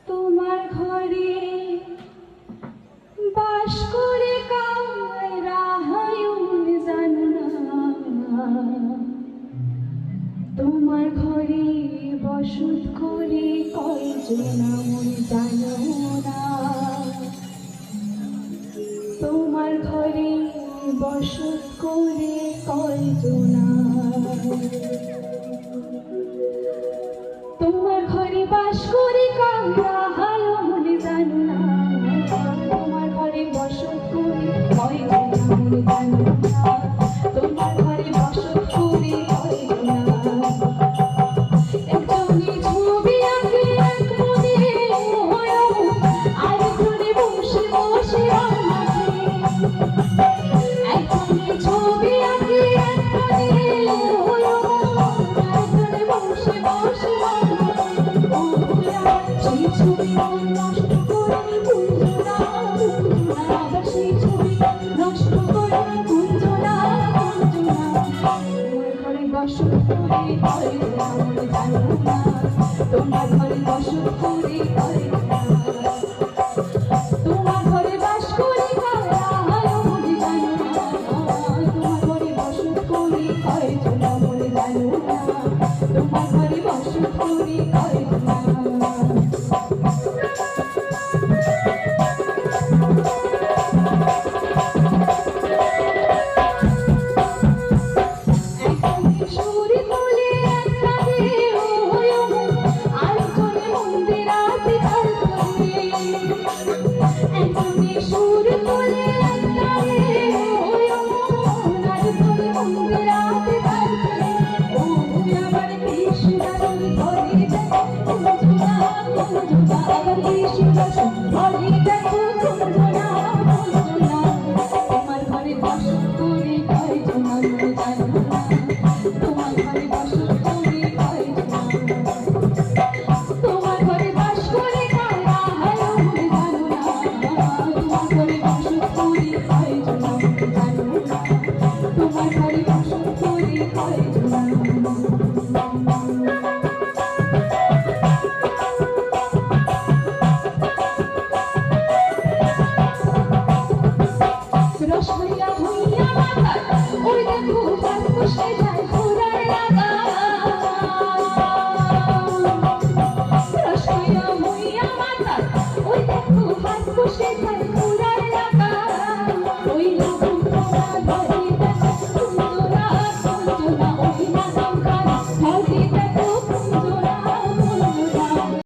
তোমার ঘরে বাস করে কারা হায়ুন জানো না, তোমার ঘরে বসত করে কয়জন মন জানো না, তোমার ঘরে বসত করে কয়জন, তোমার ঘরে বাস করে কারা হায়ুন জানো না, তোমার ঘরে বসত করে কয়জন মন জানো না, তোমার ঘরে বসত করে কয়জন। একজনে ছবি আঁকে এক মনে আরেকজনে বসে বসে একজনে ছবি আঁকে এক মনে আরেকজনে বসে বসে সেই ছবি নষ্ট করে কুঞ্জনা আবার সেই ছবি নষ্ট করে কুঞ্জনা তোমার ঘরে বসত করে তোমার ঘরে বসত করে